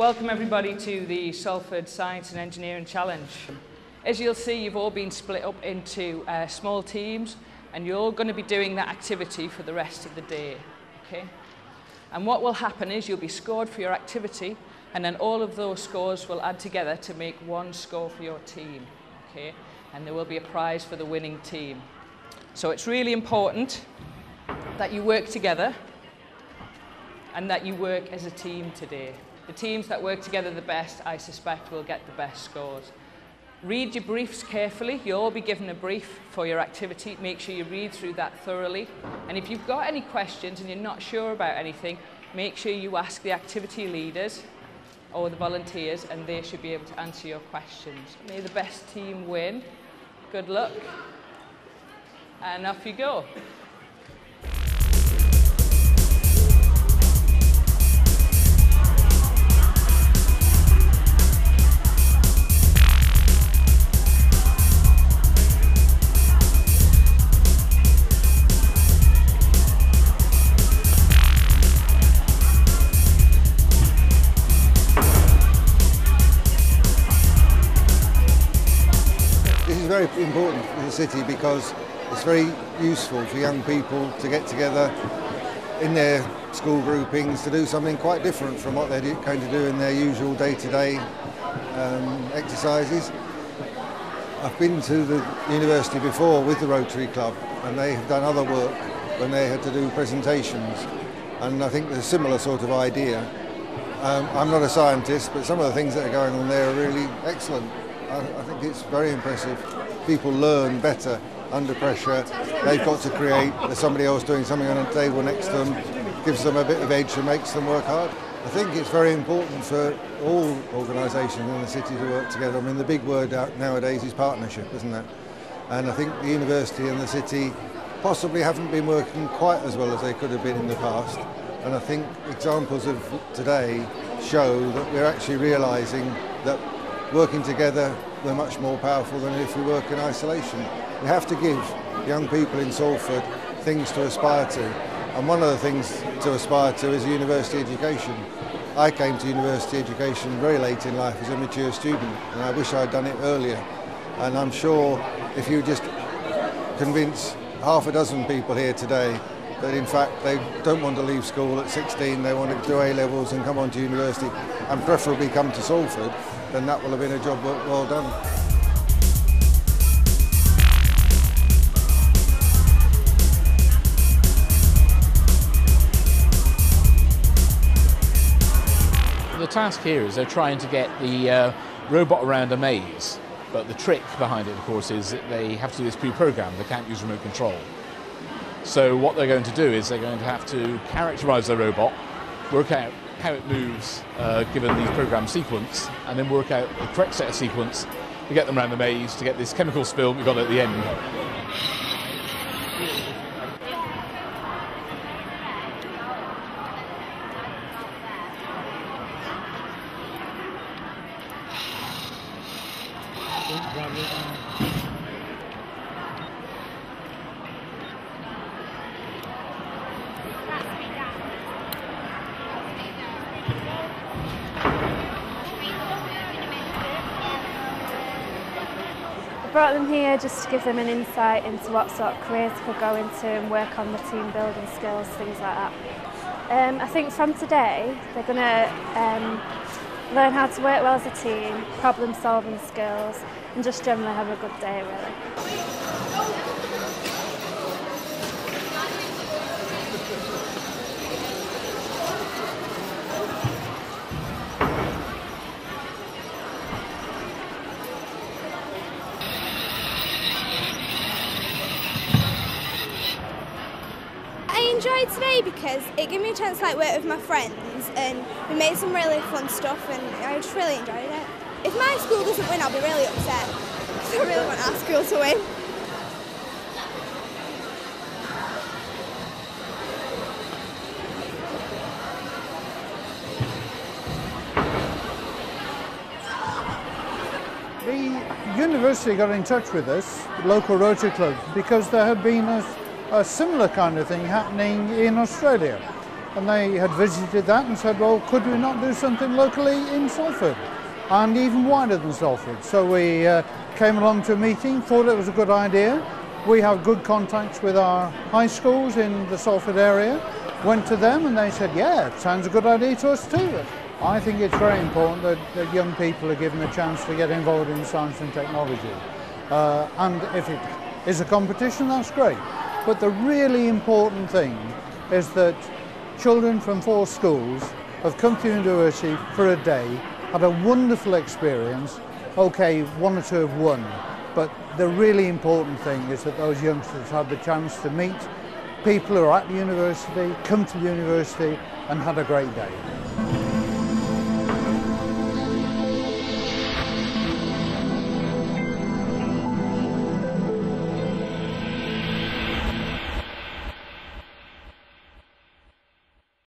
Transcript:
Welcome everybody to the Salford Science and Engineering Challenge. As you'll see, you've all been split up into small teams and you're all going to be doing that activity for the rest of the day. Okay? And what will happen is you'll be scored for your activity and then all of those scores will add together to make one score for your team. Okay? And there will be a prize for the winning team. So it's really important that you work together and that you work as a team today. The teams that work together the best, I suspect, will get the best scores. Read your briefs carefully. You'll all be given a brief for your activity. Make sure you read through that thoroughly. And if you've got any questions and you're not sure about anything, make sure you ask the activity leaders or the volunteers and they should be able to answer your questions. May the best team win. Good luck. And off you go. This is very important for the city because it's very useful for young people to get together in their school groupings to do something quite different from what they're going to do in their usual day-to-day exercises. I've been to the university before with the Rotary Club and they have done other work when they had to do presentations, and I think there's a similar sort of idea. I'm not a scientist, but some of the things that are going on there are really excellent. I think it's very impressive. People learn better under pressure. They've got to create. There's somebody else doing something on a table next to them, gives them a bit of edge and makes them work hard. I think it's very important for all organisations in the city to work together. I mean, the big word out nowadays is partnership, isn't it? And I think the university and the city possibly haven't been working quite as well as they could have been in the past. And I think examples of today show that we're actually realising that working together, we're much more powerful than if we work in isolation. We have to give young people in Salford things to aspire to. And one of the things to aspire to is university education. I came to university education very late in life as a mature student, and I wish I'd done it earlier. And I'm sure if you just convince half a dozen people here today that in fact they don't want to leave school at 16, they want to do A-levels and come on to university, and preferably come to Salford, then that will have been a job well done. The task here is they're trying to get the robot around a maze, but the trick behind it, of course, is that they have to do this pre-programmed. They can't use remote control. So what they're going to do is they're going to have to characterise the robot, work out how it moves given the program sequence, and then work out the correct set of sequence to get them around the maze to get this chemical spill we've got at the end. I brought them here just to give them an insight into what sort of careers they could go into and work on the team building skills, things like that. I think from today they're going to learn how to work well as a team, problem solving skills, and just generally have a good day really. I enjoyed today because it gave me a chance to work with my friends and we made some really fun stuff and I just really enjoyed it. If my school doesn't win, I'll be really upset because I really want our school to win. The university got in touch with us, the local Rotary Club, because there had been a similar kind of thing happening in Australia. and they had visited that and said, well, could we not do something locally in Salford and even wider than Salford? So we came along to a meeting, thought it was a good idea. We have good contacts with our high schools in the Salford area, went to them and they said, yeah, it sounds a good idea to us too. I think it's very important that young people are given a chance to get involved in science and technology. And if it is a competition, that's great. But the really important thing is that children from 4 schools have come to university for a day, had a wonderful experience. Okay, 1 or 2 have won, but the really important thing is that those youngsters had the chance to meet people who are at the university, come to the university and had a great day.